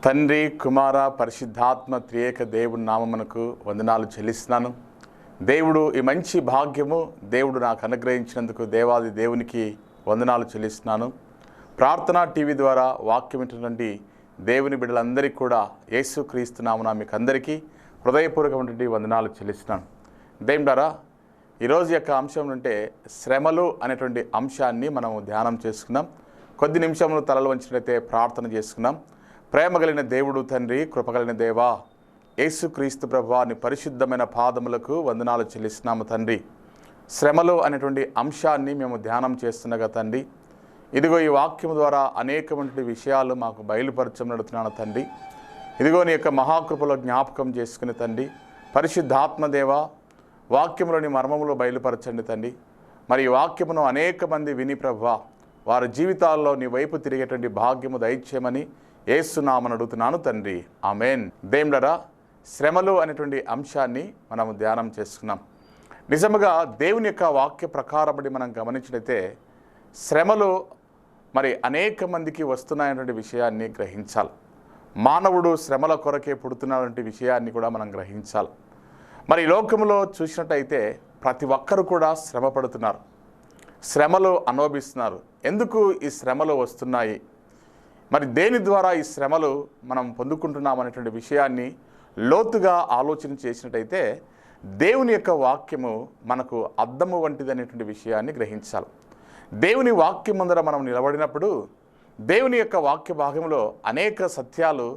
తండ్రి కుమార పరిశుద్ధాత్మ త్రియేక దేవుని నామమునకు వందనాలు చెల్లిస్తున్నాను. దేవుడు ఈ మంచి భాగ్యము దేవుడు నాకు అనుగ్రహించినందుకు దేవాది దేవునికి వందనాలు చెల్లిస్తున్నాను. ప్రార్థనా టీవీ ద్వారా వాక్యం వింటున్నటువంటి దేవుని బిడ్డలందరికీ కూడా యేసుక్రీస్తు నామమున మీకు అందరికీ హృదయపూర్వకమైనటువంటి వందనాలు చెల్లిస్తున్నాను. దేవుడారా, ఈరోజు యొక్క అంశం అంటే శ్రమలు అనేటువంటి అంశాన్ని మనము ధ్యానం చేసుకున్నాం. కొద్ది నిమిషములు తలలు వంచినట్లయితే ప్రార్థన చేసుకున్నాం. ప్రేమ కలిగిన దేవుడు తండ్రి, కృపగలిగిన దేవా, యేసుక్రీస్తు ప్రభువా, నీ పరిశుద్ధమైన పాదములకు వందనాలు చెల్లిస్తున్నాము తండ్రి. శ్రమలు అనేటువంటి అంశాన్ని మేము ధ్యానం చేస్తుండగా తండ్రి, ఇదిగో ఈ వాక్యం ద్వారా అనేకమైన విషయాలు మాకు బయలుపరచబడుతున్నాను తండ్రి. ఇదిగో నీ యొక్క మహాకృపలో జ్ఞాపకం చేసుకుని తండ్రి, పరిశుద్ధాత్మదేవ వాక్యంలోని మర్మములు బయలుపరచండి తండ్రి. మరి ఈ వాక్యమును అనేక మంది విని ప్రభువా, వారి జీవితాల్లో నీ వైపు తిరిగేటువంటి భాగ్యము దయచేయమని యేసునామమున అడుగుతున్నాను తండ్రి, ఆమేన్. దేవుడరా, శ్రమలు అనేటువంటి అంశాన్ని మనం ధ్యానం చేసుకున్నాం. నిజముగా దేవుని యొక్క వాక్య ప్రకారపడి మనం గమనించినట్లయితే శ్రమలు మరి అనేక మందికి వస్తున్నాయనేటువంటి విషయాన్ని గ్రహించాలి. మానవుడు శ్రమల కొరకే పుడుతున్నటువంటి విషయాన్ని కూడా మనం గ్రహించాలి. మరి ఈ లోకంలో చూసినట్టయితే ప్రతి ఒక్కరు కూడా శ్రమ పడుతున్నారు, శ్రమలు అనుభవిస్తున్నారు. ఎందుకు ఈ శ్రమలు వస్తున్నాయి, మరి దేని ద్వారా ఈ శ్రమలు మనం పొందుకుంటున్నాం అనేటువంటి విషయాన్ని లోతుగా ఆలోచన చేసినట్టయితే దేవుని యొక్క వాక్యము మనకు అద్దము వంటిది అనేటువంటి విషయాన్ని గ్రహించాలి. దేవుని వాక్యం ముందర మనం నిలబడినప్పుడు దేవుని యొక్క వాక్య భాగంలో అనేక సత్యాలు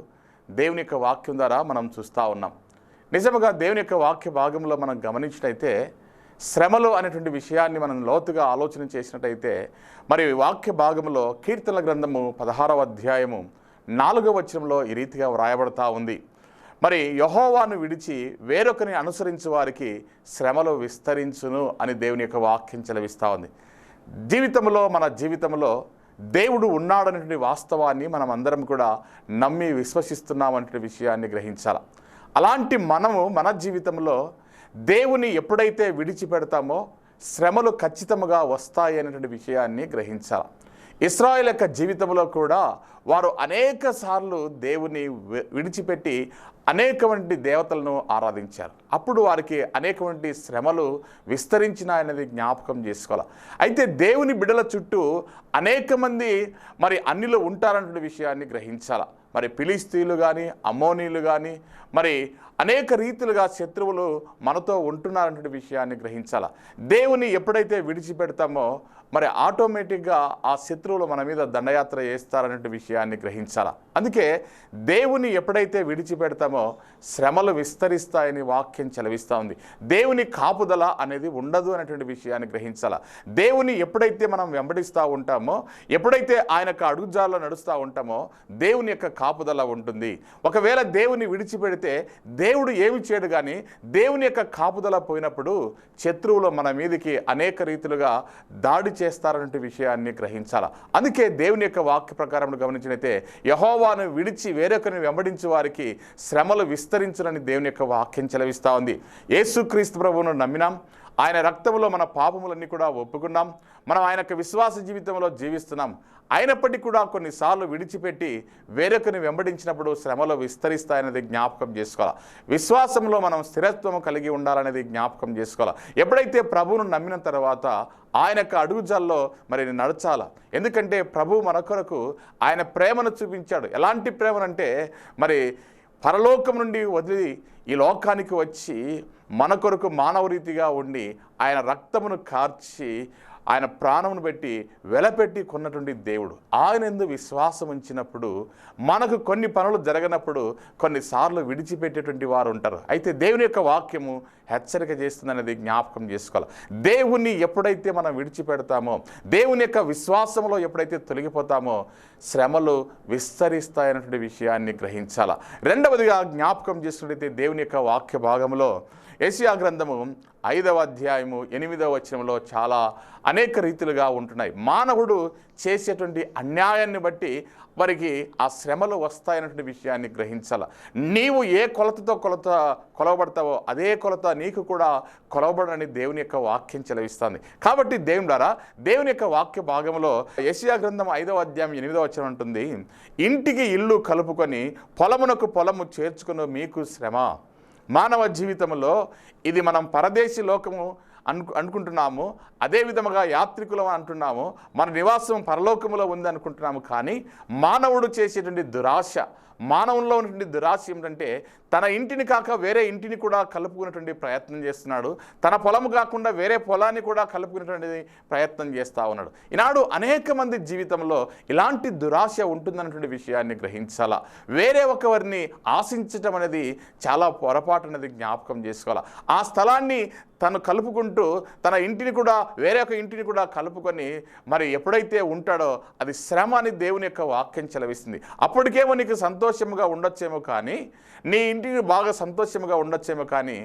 దేవుని యొక్క వాక్యం ద్వారా మనం చూస్తూ ఉన్నాం. నిజముగా దేవుని యొక్క వాక్య భాగంలో మనం గమనించినట్టయితే శ్రమలు అనేటువంటి విషయాన్ని మనం లోతుగా ఆలోచన చేసినట్టయితే మరి వాక్య భాగంలో కీర్తనల గ్రంథము 16వ అధ్యాయము 4వ వచనంలో ఈ రీతిగా వ్రాయబడతా ఉంది. మరి యెహోవాను విడిచి వేరొకరిని అనుసరించు వారికి శ్రమలు విస్తరించును అని దేవుని యొక్క వాక్యం చెలవిస్తూ ఉంది. మన జీవితంలో దేవుడు ఉన్నాడనేటువంటి వాస్తవాన్ని మనం అందరం కూడా నమ్మి విశ్వసిస్తున్నామనే విషయాన్ని గ్రహించాలి. అలాంటి మనము మన జీవితంలో దేవుని ఎప్పుడైతే విడిచిపెడతామో శ్రమలు ఖచ్చితంగా వస్తాయి అనేటువంటి విషయాన్ని గ్రహించాలి. ఇశ్రాయేలు యొక్క జీవితంలో కూడా వారు అనేక సార్లు దేవుని విడిచిపెట్టి అనేకమంది దేవతలను ఆరాధించారు. అప్పుడు వారికి అనేకమంది శ్రమలు విస్తరించినాయనేది జ్ఞాపకం చేసుకోవాలి. అయితే దేవుని బిడ్డల చుట్టూ అనేక మంది మరి అన్యులు ఉంటారనే విషయాన్ని గ్రహించాలి. మరి ఫిలిస్తీయులు కానీ, అమ్మోనీయులు కానీ, మరి అనేక రీతిలుగా శత్రువులు మనతో ఉంటున్నారనే విషయాన్ని గ్రహించాలి. దేవుని ఎప్పుడైతే విడిచిపెడతామో మరి ఆటోమేటిక్గా ఆ శత్రువులు మన మీద దండయాత్ర చేస్తారనే విషయాన్ని గ్రహించాలి. అందుకే దేవుని ఎప్పుడైతే విడిచిపెడతామో శ్రమలు విస్తరిస్తాయని వాక్యం చెలవిస్తూ ఉంది. దేవుని కాపుదల అనేది ఉండదు అనేటువంటి విషయాన్ని గ్రహించాలి. దేవుని ఎప్పుడైతే మనం వెంబడిస్తూ ఉంటామో, ఎప్పుడైతే ఆయన యొక్క అడుగుజాల్లో నడుస్తూ ఉంటామో దేవుని యొక్క కాపుదల ఉంటుంది. ఒకవేళ దేవుని విడిచిపెడితే దేవుడు ఏమి చేయడు, కానీ దేవుని యొక్క కాపుదల పోయినప్పుడు శత్రువులు మన మీదకి అనేక రీతిలుగా దాడి చేస్తారనే విషయాన్ని గ్రహించాలి. అందుకే దేవుని యొక్క వాక్య ప్రకారం గమనించినైతే యెహోవాను విడిచి వేరొకరిని వెంబడించే వారికి శ్రమలు విస్తరించునని దేవుని యొక్క వాక్యం చెలవిస్తూ ఉంది. యేసుక్రీస్తు ప్రభువును నమ్మినాం, ఆయన రక్తంలో మన పాపములన్నీ కూడా ఒప్పుకున్నాం, మనం ఆయన యొక్క విశ్వాస జీవితంలో జీవిస్తున్నాం. అయినప్పటికీ కూడా కొన్నిసార్లు విడిచిపెట్టి వేరొకరిని వెంబడించినప్పుడు శ్రమలు విస్తరిస్తాయనేది జ్ఞాపకం చేసుకోవాలి. విశ్వాసంలో మనం స్థిరత్వం కలిగి ఉండాలనేది జ్ఞాపకం చేసుకోవాలి. ఎప్పుడైతే ప్రభువును నమ్మిన తర్వాత ఆయన యొక్క అడుగుజాల్లో మరి నడచాల. ఎందుకంటే ప్రభు మన కొరకు ఆయన ప్రేమను చూపించాడు. ఎలాంటి ప్రేమనంటే మరి పరలోకం నుండి వదిలి ఈ లోకానికి వచ్చి మన కొరకు మానవ రీతిగా ఉండి ఆయన రక్తమును కార్చి ఆయన ప్రాణమును పెట్టి వెలపెట్టి కొన్నటువంటి దేవుడు. ఆయన యందు విశ్వాసం ఉంచినప్పుడు మనకు కొన్ని పనులు జరగనప్పుడు కొన్నిసార్లు విడిచిపెట్టేటువంటి వారు ఉంటారు. అయితే దేవుని యొక్క వాక్యము హెచ్చరిక చేస్తుందనేది జ్ఞాపకం చేసుకోవాలి. దేవుణ్ణి ఎప్పుడైతే మనం విడిచిపెడతామో, దేవుని యొక్క విశ్వాసంలో ఎప్పుడైతే తొలగిపోతామో శ్రమలు విస్తరిస్తాయనేటువంటి విషయాన్ని గ్రహించాలి. రెండవదిగా జ్ఞాపకం చేసుకున్నట్లయితే దేవుని యొక్క వాక్య భాగంలో యెషయా గ్రంథము 5వ అధ్యాయము 8వ వచనంలో చాలా అనేక రీతిలుగా ఉంటున్నాయి. మానవుడు చేసేటువంటి అన్యాయాన్ని బట్టి వారికి ఆ శ్రమలు వస్తాయన్నటువంటి విషయాన్ని గ్రహించాల. నీవు ఏ కొలతతో కొలవబడతావో అదే కొలత నీకు కూడా కొలవబడని దేవుని యొక్క వాక్యం చెలవిస్తుంది. కాబట్టి దేవుని యొక్క వాక్య భాగంలో యెషయా గ్రంథం 5వ అధ్యాయం 8వ వచనం ఉంటుంది, ఇంటికి ఇల్లు కలుపుకొని పొలమునకు పొలము చేర్చుకుని మీకు శ్రమ. మానవ జీవితంలో ఇది మనం పరదేశీ లోకము అనుకుంటున్నాము, అదే విధముగా యాత్రికులం అంటున్నాము, మన నివాసం పరలోకములో ఉంది అనుకుంటున్నాము. కానీ మానవుడు చేసేటువంటి దురాశ, మానవుల్లో ఉన్నటువంటి దురాశ ఏమిటంటే తన ఇంటిని కాక వేరే ఇంటిని కూడా కలుపుకునేటువంటి ప్రయత్నం చేస్తున్నాడు. తన పొలము కాకుండా వేరే పొలాన్ని కూడా కలుపుకునేటువంటి ప్రయత్నం చేస్తూ ఉన్నాడు. ఈనాడు అనేక మంది జీవితంలో ఇలాంటి దురాశ ఉంటుందన్నటువంటి విషయాన్ని గ్రహించాలా. వేరే ఒకరిని ఆశించటం అనేది చాలా పొరపాటు అనేది జ్ఞాపకం చేసుకోవాలి. ఆ స్థలాన్ని తను కలుపుకుంటూ తన ఇంటిని కూడా వేరే ఒక ఇంటిని కూడా కలుపుకొని మరి ఎప్పుడైతే ఉంటాడో అది శ్రమ అని దేవుని యొక్క వాక్యం చెలవిస్తుంది. అప్పటికేమో నీకు సంతోషంగా ఉండొచ్చేమో, కానీ నీ ఇంటిని బాగా సంతోషంగా ఉండొచ్చేమో, కానీ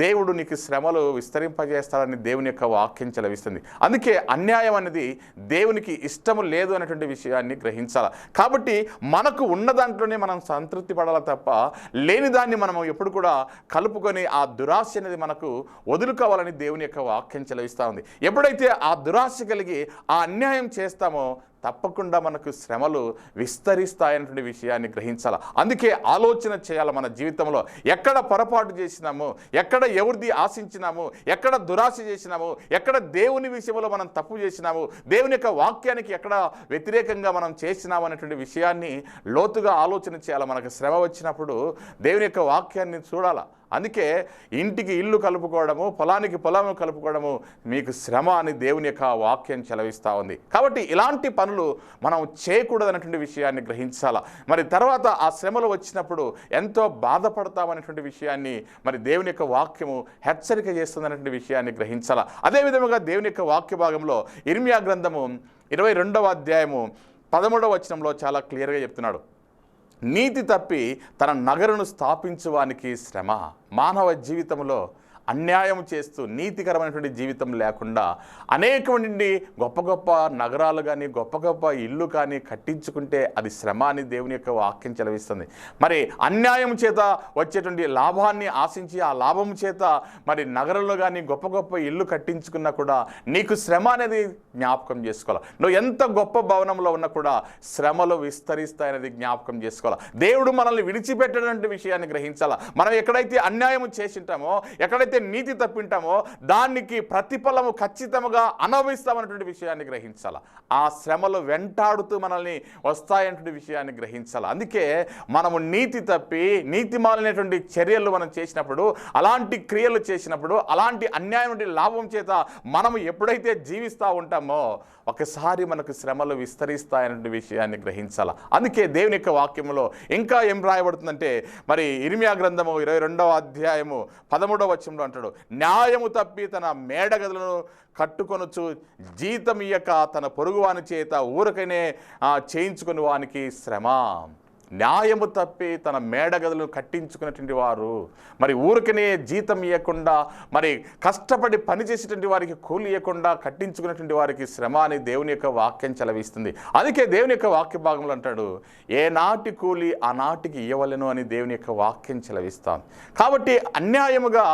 దేవుడు నీకు శ్రమలు విస్తరింపజేస్తాడని దేవుని యొక్క వాక్యం చెలవిస్తుంది. అందుకే అన్యాయం అనేది దేవునికి ఇష్టము లేదు అనేటువంటి విషయాన్ని గ్రహించాలి. కాబట్టి మనకు ఉన్న దాంట్లోనే మనం సంతృప్తి పడాలి తప్ప లేని దాన్ని మనం ఎప్పుడు కూడా కలుపుకొని ఆ దురాశ అనేది మనకు వదులుకోవాలని దేవుని యొక్క వాక్యం చెలవిస్తూ ఉంది. ఎప్పుడైతే ఆ దురాశ కలిగి ఆ అన్యాయం చేస్తామో తప్పకుండా మనకు శ్రమలు విస్తరిస్తాయన్నటువంటి విషయాన్ని గ్రహించాలి. అందుకే ఆలోచన చేయాలి. మన జీవితంలో ఎక్కడ పొరపాటు చేసినాము, ఎక్కడ ఎవరిది ఆశించినాము, ఎక్కడ దురాశ చేసినాము, ఎక్కడ దేవుని విషయంలో మనం తప్పు చేసినాము, దేవుని యొక్క వాక్యానికి ఎక్కడ వ్యతిరేకంగా మనం చేసినాము అనేటువంటి విషయాన్ని లోతుగా ఆలోచన చేయాలి. మనకు శ్రమ వచ్చినప్పుడు దేవుని యొక్క వాక్యాన్ని చూడాలి. అందుకే ఇంటికి ఇల్లు కలుపుకోవడము, పొలానికి పొలము కలుపుకోవడము మీకు శ్రమ అని దేవుని యొక్క వాక్యం చెలవిస్తూ ఉంది. కాబట్టి ఇలాంటి పనులు మనం చేయకూడదనేటువంటి విషయాన్ని గ్రహించాలా. మరి తర్వాత ఆ శ్రమలు వచ్చినప్పుడు ఎంతో బాధపడతామనేటువంటి విషయాన్ని మరి దేవుని యొక్క వాక్యము హెచ్చరిక చేస్తుందనేటువంటి విషయాన్ని గ్రహించాలా. అదేవిధంగా దేవుని యొక్క వాక్య భాగంలో ఇర్మియా గ్రంథము 22వ అధ్యాయము 13వ వచనంలో చాలా క్లియర్గా చెప్తున్నాడు, నీతి తప్పి తన నగరును స్థాపించువానికి శ్రమ. మానవ జీవితంలో అన్యాయం చేస్తూ నీతికరమైనటువంటి జీవితం లేకుండా అనేకమంది గొప్ప గొప్ప నగరాలు కానీ గొప్ప గొప్ప ఇల్లు కానీ కట్టించుకుంటే అది శ్రమ అని దేవుని యొక్క వాక్యం చెలవిస్తుంది. మరి అన్యాయం చేత వచ్చేటువంటి లాభాన్ని ఆశించి ఆ లాభం చేత మరి నగరంలో కానీ గొప్ప గొప్ప ఇల్లు కట్టించుకున్నా కూడా నీకు శ్రమ అనేది జ్ఞాపకం చేసుకోవాలి. నువ్వు ఎంత గొప్ప భవనంలో ఉన్నా కూడా శ్రమలు విస్తరిస్తాయనేది జ్ఞాపకం చేసుకోవాలి. దేవుడు మనల్ని విడిచిపెట్టేటువంటి విషయాన్ని గ్రహించాలా. మనం ఎక్కడైతే అన్యాయం చేసింటామో, ఎక్కడైతే నీతి తప్పింటామో దానికి ప్రతిఫలము ఖచ్చితంగా అనుభవిస్తామన్నటువంటి విషయాన్ని గ్రహించాలి. ఆ శ్రమలు వెంటాడుతూ మనల్ని వస్తాయన్నటువంటి విషయాన్ని గ్రహించాలి. అందుకే మనము నీతి తప్పి నీతి మాలినటువంటి చర్యలు మనం చేసినప్పుడు, అలాంటి క్రియలు చేసినప్పుడు, అలాంటి అన్యాయం నుండి లాభం చేత మనము ఎప్పుడైతే జీవిస్తూ ఉంటామో ఒకసారి మనకు శ్రమలు విస్తరిస్తాయనే విషయాన్ని గ్రహించాలి. అందుకే దేవుని యొక్క వాక్యంలో ఇంకా ఏం రాయబడుతుందంటే మరి ఇర్మియా గ్రంథము 22వ అధ్యాయము 13వ వచనంలో అంటాడు, న్యాయము తప్పి తన మేడగదులను కట్టుకొనుచు జీతం ఇయ్యక తన పొరుగువాని చేత ఊరకనే చేయించుకుని వానికి శ్రమ. న్యాయము తప్పి తన మేడగదులను కట్టించుకున్నటువంటి వారు, మరి ఊరికనే జీతం ఇవ్వకుండా, మరి కష్టపడి పనిచేసేటువంటి వారికి కూలి ఇవ్వకుండా కట్టించుకున్నటువంటి వారికి శ్రమ అని దేవుని యొక్క వాక్యం చెలవిస్తుంది. అందుకే దేవుని యొక్క వాక్య భాగంలో అంటాడు, ఏ నాటి కూలి ఆ నాటికి ఇవ్వలేను అని దేవుని యొక్క వాక్యం చెలవిస్తాం. కాబట్టి అన్యాయముగా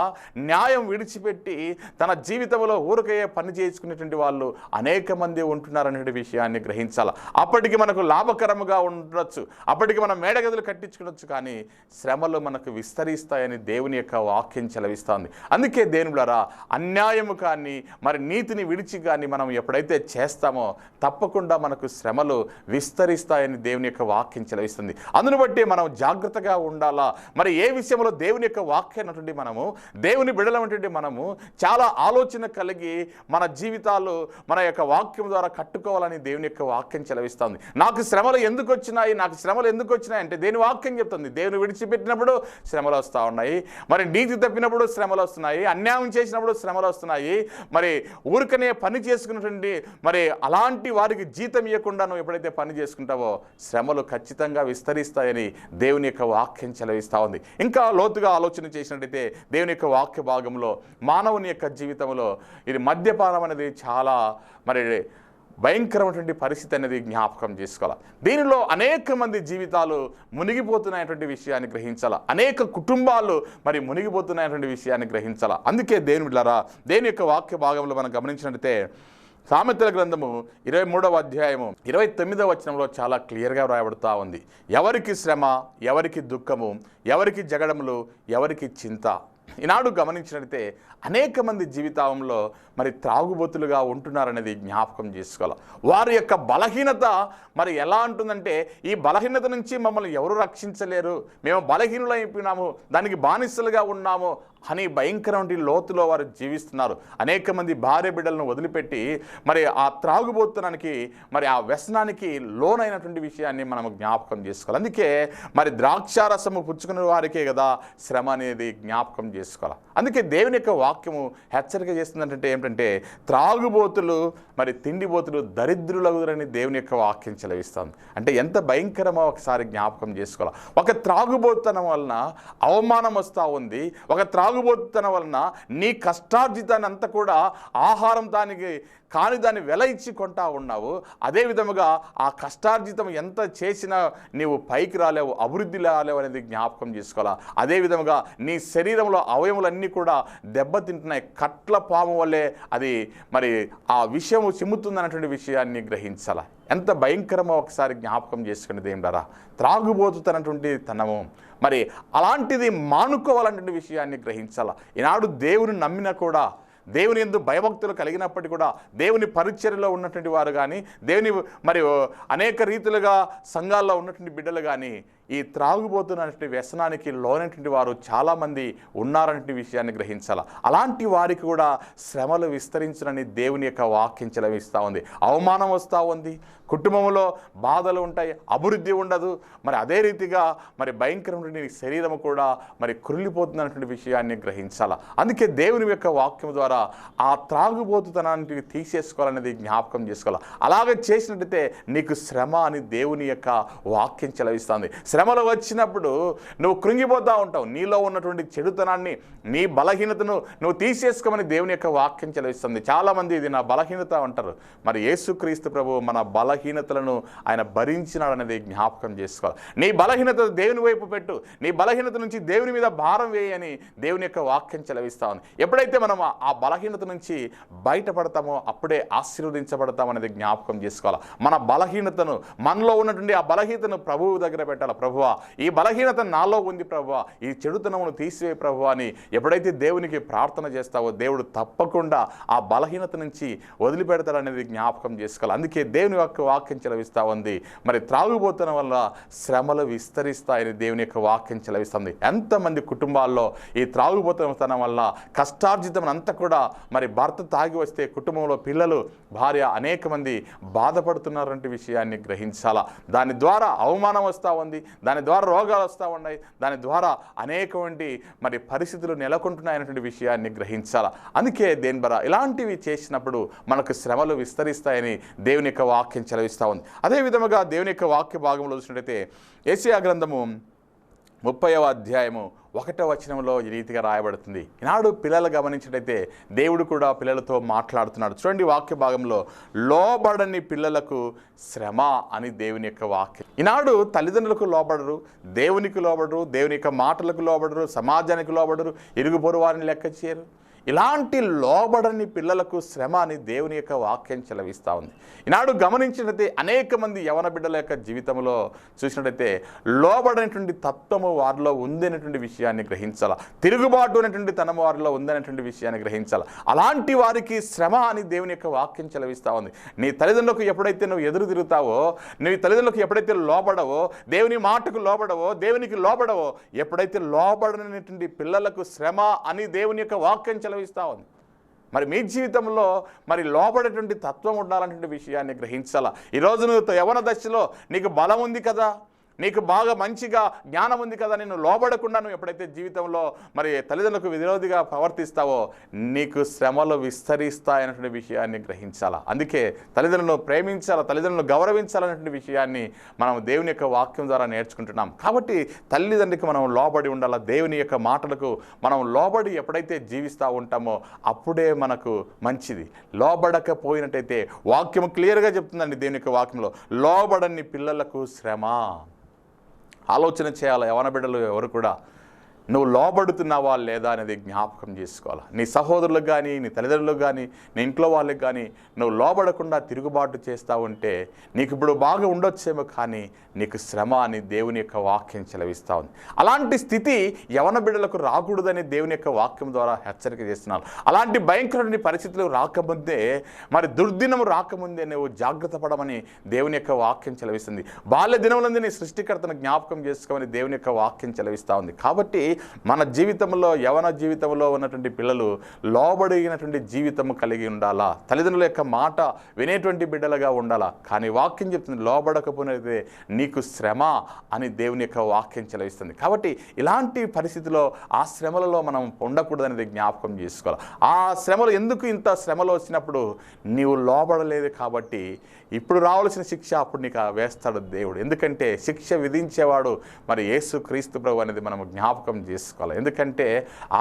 న్యాయం విడిచిపెట్టి తన జీవితంలో ఊరికయ్యే పని చేసుకునేటువంటి వాళ్ళు అనేక మంది ఉంటున్నారనే విషయాన్ని గ్రహించాలి. అప్పటికి మనకు లాభకరముగా ఉండొచ్చు, అప్పటికి మనం మేడగదులు కట్టించుకోవచ్చు, కానీ శ్రమలు మనకు విస్తరిస్తాయని దేవుని యొక్క వాక్యం చెలవిస్తుంది. అందుకే దేవునిలారా అన్యాయము కానీ మరి నీతిని విడిచి కానీ మనం ఎప్పుడైతే చేస్తామో తప్పకుండా మనకు శ్రమలు విస్తరిస్తాయని దేవుని యొక్క వాక్యం చెలవిస్తుంది. అందును బట్టి మనం జాగ్రత్తగా ఉండాలా. మరి ఏ విషయంలో దేవుని యొక్క వాక్యాన్ని మనము దేవుని బిడలటువంటి మనము చాలా ఆలోచన కలిగి మన జీవితాలు మన యొక్క వాక్యం ద్వారా కట్టుకోవాలని దేవుని యొక్క వాక్యం చెలవిస్తుంది. నాకు శ్రమలు ఎందుకు వచ్చినాయి, నాకు శ్రమలు ఎందుకు ఎందుకు వచ్చినాయంటే దేని వాక్యం చెప్తుంది, దేవుని విడిచిపెట్టినప్పుడు శ్రమలు వస్తూ ఉన్నాయి, మరి నీతి తప్పినప్పుడు శ్రమలు వస్తున్నాయి, అన్యాయం చేసినప్పుడు శ్రమలు వస్తున్నాయి, మరి ఊరికనే పని చేసుకున్నటువంటి మరి అలాంటి వారికి జీతం ఇవ్వకుండా నువ్వు ఎప్పుడైతే పని చేసుకుంటావో శ్రమలు ఖచ్చితంగా విస్తరిస్తాయని దేవుని యొక్క వాక్యం సెలవిస్తూ ఉంది. ఇంకా లోతుగా ఆలోచన చేసినట్టయితే దేవుని యొక్క వాక్య భాగంలో మానవుని యొక్క జీవితంలో ఇది మద్యపానం అనేది చాలా మరి భయంకరమైనటువంటి పరిస్థితి అనేది జ్ఞాపకం చేసుకోవాలి. దీనిలో అనేక మంది జీవితాలు మునిగిపోతున్నటువంటి విషయాన్ని గ్రహించాలా, అనేక కుటుంబాలు మరి మునిగిపోతున్నటువంటి విషయాన్ని గ్రహించాలా. అందుకే దేవుని బిడ్డలారా, దేవుని యొక్క వాక్య భాగంలో మనం గమనించినట్లయితే సామెతల గ్రంథము 23వ అధ్యాయము 29వ వచనంలో చాలా క్లియర్గా వ్రాయబడుతూ ఉంది. ఎవరికి శ్రమ, ఎవరికి దుఃఖము, ఎవరికి జగడములు, ఎవరికి చింత. ఈనాడు గమనించినట్లయితే అనేక మంది జీవితంలో మరి త్రాగుబోతులుగా ఉంటున్నారనేది జ్ఞాపకం చేసుకోవాలి. వారి యొక్క బలహీనత మరి ఎలా ఉంటుందంటే, ఈ బలహీనత నుంచి మమ్మల్ని ఎవరు రక్షించలేరు, మేము బలహీనులైపోయినాము, దానికి బానిసలుగా ఉన్నాము అని భయంకరమైన లోతులో వారు జీవిస్తున్నారు. అనేక మంది భార్య బిడ్డలను వదిలిపెట్టి మరి ఆ త్రాగుబోతునానికి మరి ఆ వ్యసనానికి లోనైనటువంటి విషయాన్ని మనం జ్ఞాపకం చేసుకోవాలి. అందుకే మరి ద్రాక్షారసము పుచ్చుకునే వారికే కదా శ్రమ అనేది జ్ఞాపకం చేసుకోవాలి. అందుకే దేవుని యొక్క వాక్యము హెచ్చరిక చేస్తుందంటే ఏమిటంటే, త్రాగుబోతులు మరి తిండిబోతులు దరిద్రులగురని దేవుని యొక్క వాక్యం చెలవిస్తుంది. అంటే ఎంత భయంకరమో ఒకసారి జ్ఞాపకం చేసుకోవాలి. ఒక త్రాగుబోతనం వలన అవమానం వస్తూ ఉంది, ఒక త్రాగుబోతుతనం వలన నీ కష్టార్జితాన్ని అంతా కూడా ఆహారం దానికి కానీ దాన్ని వెల ఇచ్చి కొంటా ఉన్నావు. అదే విధముగా ఆ కష్టార్జితం ఎంత చేసినా నీవు పైకి రాలేవు, అభివృద్ధి రాలేవు అనేది జ్ఞాపకం చేసుకోవాలా. అదే విధముగా నీ శరీరంలో అవయములన్నీ కూడా దెబ్బతింటున్నాయి, కట్ల పాము వల్లే అది మరి ఆ విషయము చిమ్ముతుందన్నటువంటి విషయాన్ని గ్రహించాలా. ఎంత భయంకరమో ఒకసారి జ్ఞాపకం చేసుకునేది ఏంటారా, త్రాగుబోతున్నటువంటి తనము. మరి అలాంటిది మానుకోవాలన్నటువంటి విషయాన్ని గ్రహించాలా. ఈనాడు దేవుని నమ్మినా కూడా, దేవుని యందు భయభక్తులు కలిగినప్పటికీ కూడా, దేవుని పరిచర్యలో ఉన్నటువంటి వారు కానీ, దేవుని మరి అనేక రీతిలుగా సంఘాల్లో ఉన్నటువంటి బిడ్డలు కానీ ఈ త్రాగుబోతున్నటువంటి వ్యసనానికి లోనటువంటి వారు చాలామంది ఉన్నారనే విషయాన్ని గ్రహించాలి. అలాంటి వారికి కూడా శ్రమలు విస్తరించనని దేవుని యొక్క వాక్యం చెలవిస్తూ ఉంది. అవమానం వస్తూ ఉంది, కుటుంబంలో బాధలు ఉంటాయి, అభివృద్ధి ఉండదు. మరి అదే రీతిగా మరి భయంకరమైన శరీరం కూడా మరి కురిలిపోతున్నటువంటి విషయాన్ని గ్రహించాలి. అందుకే దేవుని యొక్క వాక్యం ద్వారా ఆ త్రాగుబోతుతనాన్ని తీసేసుకోవాలనేది జ్ఞాపకం చేసుకోవాలి. అలాగే చేసినట్టయితే నీకు శ్రమ అని దేవుని యొక్క వాక్యం చెలవిస్తుంది. శ్రమలు వచ్చినప్పుడు నువ్వు కృంగిపోతూ ఉంటావు. నీలో ఉన్నటువంటి చెడుతనాన్ని, నీ బలహీనతను నువ్వు తీసేసుకోమని దేవుని యొక్క వాక్యం చెలవిస్తుంది. చాలామంది ఇది నా బలహీనత అంటారు. మరి యేసుక్రీస్తు ప్రభు మన బలహీనతలను ఆయన భరించినాడనేది జ్ఞాపకం చేసుకోవాలి. నీ బలహీనత దేవుని వైపు పెట్టు, నీ బలహీనత నుంచి దేవుని మీద భారం వేయని దేవుని యొక్క వాక్యం చెలవిస్తా ఉంది. ఎప్పుడైతే మనం ఆ బలహీనత నుంచి బయటపడతామో అప్పుడే ఆశీర్వదించబడతామనేది జ్ఞాపకం చేసుకోవాలి. మన బలహీనతను, మనలో ఉన్నటువంటి ఆ బలహీనతను ప్రభువు దగ్గర పెట్టాలి. ప్రభువా, ఈ బలహీనత నాలో ఉంది ప్రభువా, ఈ చెడుతనమును తీసివే ప్రభువా అని ఎప్పుడైతే దేవునికి ప్రార్థన చేస్తావో దేవుడు తప్పకుండా ఆ బలహీనత నుంచి వదిలిపెడతాడనేది జ్ఞాపకం చేసుకోవాలి. అందుకే దేవుని యొక్క వాక్యం చెలవిస్తూ ఉంది. మరి త్రాగుబోతున్న వల్ల శ్రమలు విస్తరిస్తాయని దేవుని యొక్క వాక్యం చెలవిస్తుంది. ఎంతమంది కుటుంబాల్లో ఈ త్రాగుబోతుతనం వల్ల కష్టార్జితం అంతా కూడా మరి భర్త తాగి వస్తే కుటుంబంలో పిల్లలు, భార్య అనేక మంది బాధపడుతున్నారంటే విషయాన్ని గ్రహించాలా. దాని ద్వారా అవమానం వస్తూ ఉంది, దాని ద్వారా రోగాలు వస్తూ ఉన్నాయి, దాని ద్వారా అనేకమంది మరి పరిస్థితులు నెలకొంటున్నాయనేటువంటి విషయాన్ని గ్రహించాలా. అందుకే దేని ద్వారా ఇలాంటివి చేసినప్పుడు మనకు శ్రమలు విస్తరిస్తాయని దేవుని యొక్క వాక్యం చెలవిస్తూ ఉంది. అదే విధముగా దేవుని యొక్క వాక్య భాగంలో చూసినట్టయితే యెషయా గ్రంథము 30వ అధ్యాయము 1వ వచనంలో ఈ రీతిగా రాయబడుతుంది. ఈనాడు పిల్లలు గమనించినట్టయితే దేవుడు కూడా పిల్లలతో మాట్లాడుతున్నాడు. చూడండి వాక్య భాగంలో, లోబడని పిల్లలకు శ్రమ అని దేవుని యొక్క వాక్యం. ఈనాడు తల్లిదండ్రులకు లోబడరు, దేవునికి లోబడరు, దేవుని యొక్క మాటలకు లోబడరు, సమాజానికి లోబడరు, ఇరుగు పొరుగు వారిని లెక్క చేయరు. ఇలాంటి లోబడని పిల్లలకు శ్రమ అని దేవుని యొక్క వాక్యం చెలవిస్తూ ఉంది. ఈనాడు గమనించినట్లయితే అనేక మంది యవన బిడ్డల యొక్క జీవితంలో చూసినట్టయితే లోబడనటువంటి తత్వము వారిలో ఉందనేటువంటి విషయాన్ని గ్రహించాలి. తిరుగుబాటు అనేటువంటి తనము వారిలో ఉందనేటువంటి విషయాన్ని గ్రహించాలి. అలాంటి వారికి శ్రమ అని దేవుని యొక్క వాక్యం చెలవిస్తూ ఉంది. నీ తల్లిదండ్రులకు ఎప్పుడైతే నువ్వు ఎదురు తిరుగుతావో, నీ తల్లిదండ్రులకు ఎప్పుడైతే లోబడవో, దేవుని మాటకు లోబడవో, దేవునికి లోబడవో, ఎప్పుడైతే లోబడనటువంటి పిల్లలకు శ్రమ అని దేవుని యొక్క వాక్యం చెలవిస్తూ ఉంది. మరి మీ జీవితంలో మరి లోబడేటువంటి తత్వం ఉండాలనేటువంటి విషయాన్ని గ్రహించాలా. ఈరోజు నువ్వు యవన దశలో నీకు బలం ఉంది కదా, నీకు బాగా మంచిగా జ్ఞానం ఉంది కదా, నేను లోబడకుండా నువ్వు ఎప్పుడైతే జీవితంలో మరి తల్లిదండ్రులకు విరోధిగా ప్రవర్తిస్తావో నీకు శ్రమలు విస్తరిస్తాయనేటువంటి విషయాన్ని గ్రహించాలా. అందుకే తల్లిదండ్రులను ప్రేమించాలా, తల్లిదండ్రులను గౌరవించాలనేటువంటి విషయాన్ని మనం దేవుని యొక్క వాక్యం ద్వారా నేర్చుకుంటున్నాం. కాబట్టి తల్లిదండ్రికి మనం లోబడి ఉండాలా. దేవుని యొక్క మాటలకు మనం లోబడి ఎప్పుడైతే జీవిస్తూ ఉంటామో అప్పుడే మనకు మంచిది. లోబడకపోయినట్టయితే వాక్యం క్లియర్గా చెప్తుందండి దేవుని యొక్క వాక్యంలో, లోబడని పిల్లలకు శ్రమ. ఆలోచన చేయాలి యవ్వన బిడ్డలు ఎవరు కూడా, నువ్వు లోబడుతున్నావా లేదా అనేది జ్ఞాపకం చేసుకోవాలి. నీ సహోదరులకు కానీ, నీ తల్లిదండ్రులకు కానీ, నీ ఇంట్లో వాళ్ళకి కానీ నువ్వు లోబడకుండా తిరుగుబాటు చేస్తూ ఉంటే నీకు ఇప్పుడు బాగా ఉండొచ్చేమో, కానీ నీకు శ్రమ అని దేవుని యొక్క వాక్యం చెలవిస్తూ ఉంది. అలాంటి స్థితి యవ్వన బిడ్డలకు రాకూడదని దేవుని యొక్క వాక్యం ద్వారా హెచ్చరిక చేస్తున్నారు. అలాంటి భయంకరమైన పరిస్థితులు రాకముందే, మరి దుర్దినము రాకముందే నువ్వు జాగ్రత్త పడమని దేవుని యొక్క వాక్యం చెలవిస్తుంది. బాల్య దినములందు నీ సృష్టికర్తను జ్ఞాపకం చేసుకోమని దేవుని యొక్క వాక్యం చెలవిస్తూ ఉంది. కాబట్టి మన జీవితంలో, యవన జీవితంలో ఉన్నటువంటి పిల్లలు లోబడినటువంటి జీవితము కలిగి ఉండాలా. తల్లిదండ్రుల యొక్క మాట వినేటువంటి బిడ్డలుగా ఉండాలా. కానీ వాక్యం చెప్తుంది, లోబడకపోయినదే నీకు శ్రమ అని దేవుని యొక్క వాక్యం చెలవిస్తుంది. కాబట్టి ఇలాంటి పరిస్థితిలో ఆ శ్రమలలో మనం ఉండకూడదనేది జ్ఞాపకం చేసుకోవాలి. ఆ శ్రమలు ఎందుకు ఇంత శ్రమలు వచ్చినప్పుడు నీవు లోబడలేదు కాబట్టి ఇప్పుడు రావాల్సిన శిక్ష అప్పుడు నీకు వేస్తాడు దేవుడు. ఎందుకంటే శిక్ష విధించేవాడు మరి యేసు క్రీస్తు ప్రభు అనేది మనం జ్ఞాపకం చేసుకోవాలి. ఎందుకంటే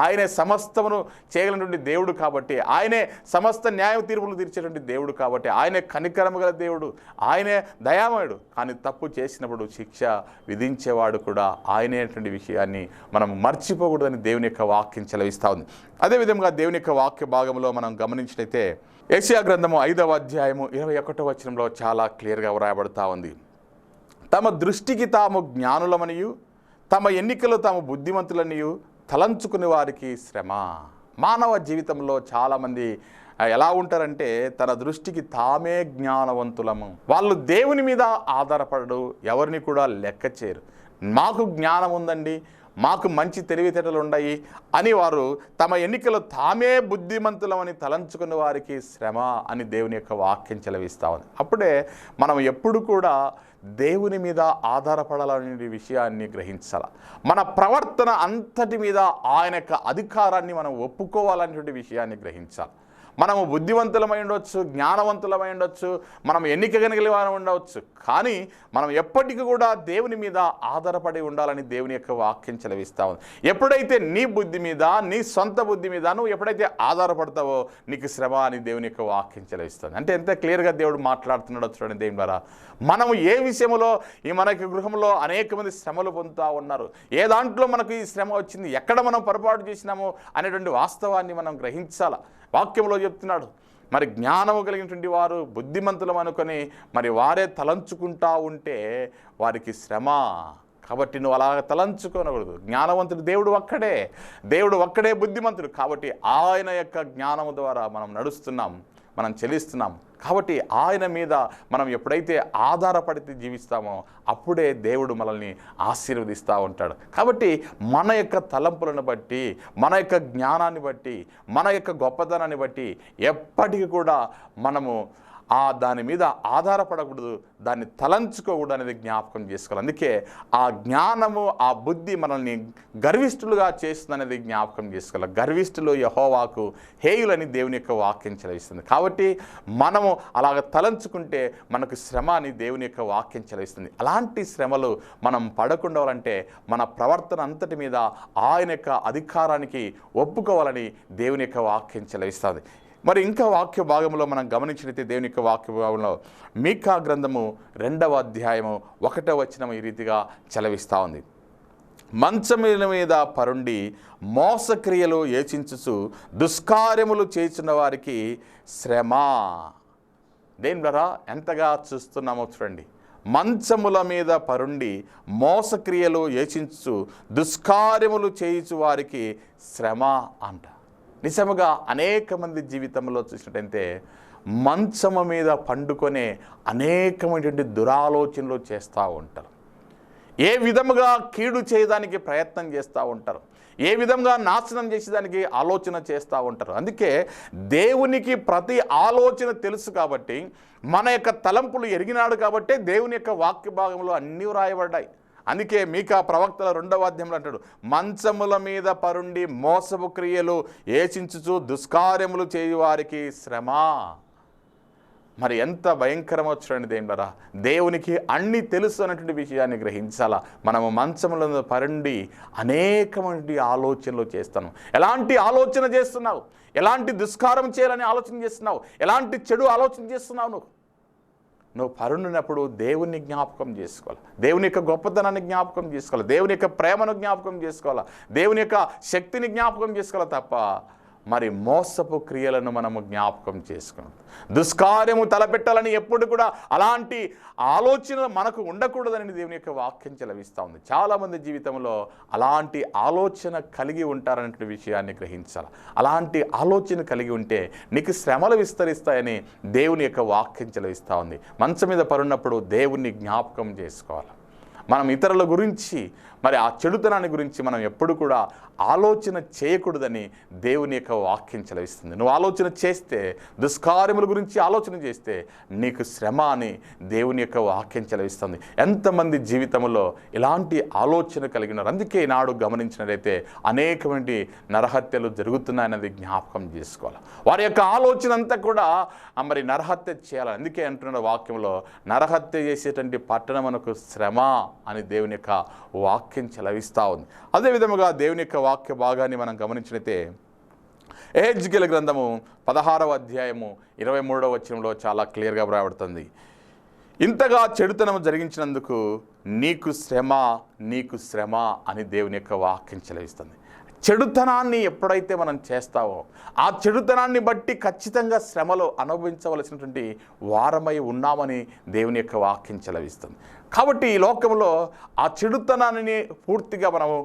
ఆయనే సమస్తమును చేయగలిగినటువంటి దేవుడు కాబట్టి, ఆయనే సమస్త న్యాయ తీర్పులు తీర్చేటువంటి దేవుడు కాబట్టి, ఆయనే కనికరము గల దేవుడు, ఆయనే దయామయుడు. కానీ తప్పు చేసినప్పుడు శిక్ష విధించేవాడు కూడా ఆయనేటువంటి విషయాన్ని మనం మర్చిపోకూడదని దేవుని యొక్క వాక్యం చెలవిస్తూ ఉంది. అదేవిధంగా దేవుని యొక్క వాక్య భాగంలో మనం గమనించినట్లయితే యెషయా గ్రంథము 5వ అధ్యాయము 21వ వచనంలో చాలా క్లియర్గా వ్రాయబడతా ఉంది. తమ దృష్టికి తాము జ్ఞానులమనియు తమ ఎన్నికలు తాము బుద్ధిమంతులనియు తలంచుకునే వారికి శ్రమ. మానవ జీవితంలో చాలామంది ఎలా ఉంటారంటే తన దృష్టికి తామే జ్ఞానవంతులము. వాళ్ళు దేవుని మీద ఆధారపడరు, ఎవరిని కూడా లెక్క చేయరు. మాకు జ్ఞానం ఉందండి, మాకు మంచి తెలివితేటలు ఉన్నాయి అని వారు తమ ఎన్నికలు తామే బుద్ధిమంతులమని తలంచుకున్న వారికి శ్రమ అని దేవుని యొక్క వాక్యం చెలవిస్తూ ఉంది. అప్పుడే మనం ఎప్పుడు కూడా దేవుని మీద ఆధారపడాలనే విషయాన్ని గ్రహించాలి. మన ప్రవర్తన అంతటి మీద ఆయన యొక్క అధికారాన్ని మనం ఒప్పుకోవాలనేటువంటి విషయాన్ని గ్రహించాలి. మనము బుద్ధివంతులమై ఉండవచ్చు, జ్ఞానవంతులమై ఉండవచ్చు, మనం ఎన్నిక కలిగిన వారు ఉండవచ్చు, కానీ మనం ఎప్పటికీ కూడా దేవుని మీద ఆధారపడి ఉండాలని దేవుని యొక్క వాక్యం చెలవిస్తూ ఉంది. ఎప్పుడైతే నీ బుద్ధి మీద, నీ సొంత బుద్ధి మీద నువ్వు ఎప్పుడైతే ఆధారపడతావో నీకు శ్రమ అని దేవుని యొక్క వాక్యం చెలవిస్తుంది. అంటే ఎంత క్లియర్గా దేవుడు మాట్లాడుతున్నాడో చూడండి. దేవుని ద్వారా మనము ఏ విషయంలో ఈ మనకి గృహంలో అనేక మంది శ్రమలు పొందుతూ ఉన్నారు, ఏ దాంట్లో మనకు ఈ శ్రమ వచ్చింది, ఎక్కడ మనం పొరపాటు చేసినాము అనేటువంటి వాస్తవాన్ని మనం గ్రహించాలి. వాక్యంలో చెప్తున్నాడు, మరి జ్ఞానము కలిగినటువంటి వారు బుద్ధిమంతులం అనుకొని మరి వారే తలంచుకుంటా ఉంటే వారికి శ్రమ. కాబట్టి నువ్వు అలా తలంచుకోనకూడదు. జ్ఞానవంతుడు దేవుడు ఒక్కడే బుద్ధిమంతుడు. కాబట్టి ఆయన యొక్క జ్ఞానము ద్వారా మనం నడుస్తున్నాం, మనం చెల్లిస్తున్నాం. కాబట్టి ఆయన మీద మనం ఎప్పుడైతే ఆధారపడితే జీవిస్తామో అప్పుడే దేవుడు మనల్ని ఆశీర్వదిస్తూ ఉంటాడు. కాబట్టి మన యొక్క తలంపులను బట్టి, మన యొక్క జ్ఞానాన్ని బట్టి, మన యొక్క గొప్పతనాన్ని బట్టి ఎప్పటికీ కూడా మనము దాని మీద ఆధారపడకూడదు, దాన్ని తలంచుకోకూడదు అనేది జ్ఞాపకం చేసుకోవాలి. అందుకే ఆ జ్ఞానము, ఆ బుద్ధి మనల్ని గర్విష్ఠులుగా చేస్తుంది అనేది జ్ఞాపకం చేసుకోవాలి. గర్విష్ఠులు యెహోవాకు హేయులని దేవుని యొక్క వాక్యం చెలవిస్తుంది. కాబట్టి మనము అలాగ తలంచుకుంటే మనకు శ్రమ అని దేవుని యొక్క వాక్యం చెలవిస్తుంది. అలాంటి శ్రమలు మనం పడకుండాలంటే మన ప్రవర్తన అంతటి మీద ఆయన యొక్క అధికారానికి ఒప్పుకోవాలని దేవుని యొక్క వాక్యం చెలవిస్తుంది. మరి ఇంకా వాక్య భాగంలో మనం గమనించినట్లయితే దేవుని యొక్క వాక్య భాగంలో మీకా గ్రంథము 2వ అధ్యాయము 1వ వచనం ఈ రీతిగా చెలవిస్తూ ఉంది. మంచముల మీద పరుండి మోసక్రియలు యోచించుచు దుష్కార్యములు చేస్తున్న వారికి శ్రమ. దేని ద్వారా ఎంతగా చూస్తున్నామో చూడండి. మంచముల మీద పరుండి మోసక్రియలు యోచించు దుష్కార్యములు చేయించు వారికి శ్రమ అంట. నిజముగా అనేక మంది జీవితంలో చూసినట్టయితే మంచము మీద పండుకొనే అనేకమైనటువంటి దురాలోచనలు చేస్తూ ఉంటారు. ఏ విధముగా కీడు చేయడానికి ప్రయత్నం చేస్తూ ఉంటారు, ఏ విధంగా నాశనం చేసేదానికి ఆలోచన చేస్తూ ఉంటారు. అందుకే దేవునికి ప్రతి ఆలోచన తెలుసు కాబట్టి, మన యొక్క తలంపులు ఎరిగినాడు కాబట్టి దేవుని యొక్క వాక్య భాగంలో అన్నీ వ్రాయబడ్డాయి. అందుకే మీకా ప్రవక్తల 2వ అధ్యాయంలో అంటాడు, మంచముల మీద పరుండి మోసపు క్రియలు ఏచించుచు దుష్కార్యములు చేయువారికి శ్రమ. మరి ఎంత భయంకరమో చూడండి దేవులారా. దేవునికి అన్నీ తెలుసు అన్నటువంటి విషయాన్ని గ్రహించాలా. మనము మంచముల మీద పరుండి అనేకమంది ఆలోచనలు చేస్తాను. ఎలాంటి ఆలోచన చేస్తున్నావు? ఎలాంటి దుష్కారం చేయాలని ఆలోచన చేస్తున్నావు? ఎలాంటి చెడు ఆలోచన చేస్తున్నావు? నువ్వు పరుండినప్పుడు దేవుని జ్ఞాపకం చేసుకోవాలి, దేవుని యొక్క గొప్పతనాన్ని జ్ఞాపకం చేసుకోవాలి, దేవుని యొక్క ప్రేమను జ్ఞాపకం చేసుకోవాలి, దేవుని యొక్క శక్తిని జ్ఞాపకం చేసుకోవాలి తప్ప మరి మోసపు క్రియలను మనము జ్ఞాపకం చేసుకున్నాం. దుష్కార్యము తలపెట్టాలని ఎప్పుడు కూడా అలాంటి ఆలోచన మనకు ఉండకూడదని దేవుని యొక్క వాక్యం చెలవిస్తూ ఉంది. చాలామంది జీవితంలో అలాంటి ఆలోచన కలిగి ఉంటారనే విషయాన్ని గ్రహించాలి. అలాంటి ఆలోచన కలిగి ఉంటే నీకు శ్రమలు విస్తరిస్తాయని దేవుని యొక్క వాక్యం చెలవిస్తూ ఉంది. మంచం మీద పరున్నప్పుడు దేవుణ్ణి జ్ఞాపకం చేసుకోవాలి. మనం ఇతరుల గురించి మరి ఆ చెడుతనాన్ని గురించి మనం ఎప్పుడు కూడా ఆలోచన చేయకూడదని దేవుని యొక్క వాక్యం చెలవిస్తుంది. నువ్వు ఆలోచన చేస్తే, దుష్కార్యముల గురించి ఆలోచన చేస్తే నీకు శ్రమ అని దేవుని యొక్క వాక్యం చెలవిస్తుంది. ఎంతమంది జీవితంలో ఇలాంటి ఆలోచన కలిగినారు. అందుకే నాడు గమనించినట్లయితే అనేకమంది నరహత్యలు జరుగుతున్నాయన్నది జ్ఞాపకం చేసుకోవాలి. వారి యొక్క ఆలోచన అంతా కూడా మరి నరహత్య చేయాలి. అందుకే అంటున్న వాక్యంలో నరహత్య చేసేటువంటి పట్టణమునకు శ్రమ అని దేవుని యొక్క వాక్యం చెలవిస్తూ ఉంది. అదేవిధముగా దేవుని యొక్క వాక్య భాగాన్ని మనం గమనించినట్లయితే ఎహెజ్కేలు గ్రంథము 16వ అధ్యాయము 23వ వచనంలో చాలా క్లియర్గా వ్రాయబడుతుంది. ఇంతగా చెడుతనము జరిగించినందుకు నీకు శ్రమ అని దేవుని యొక్క వాక్యం చెలవిస్తుంది. చెడుతనాన్ని ఎప్పుడైతే మనం చేస్తావో ఆ చెడుతనాన్ని బట్టి ఖచ్చితంగా శ్రమలో అనుభవించవలసినటువంటి వారమై ఉన్నామని దేవుని యొక్క వాక్యం చెలవిస్తుంది. కాబట్టి ఈ లోకంలో ఆ చెడుతనాన్ని పూర్తిగా మనము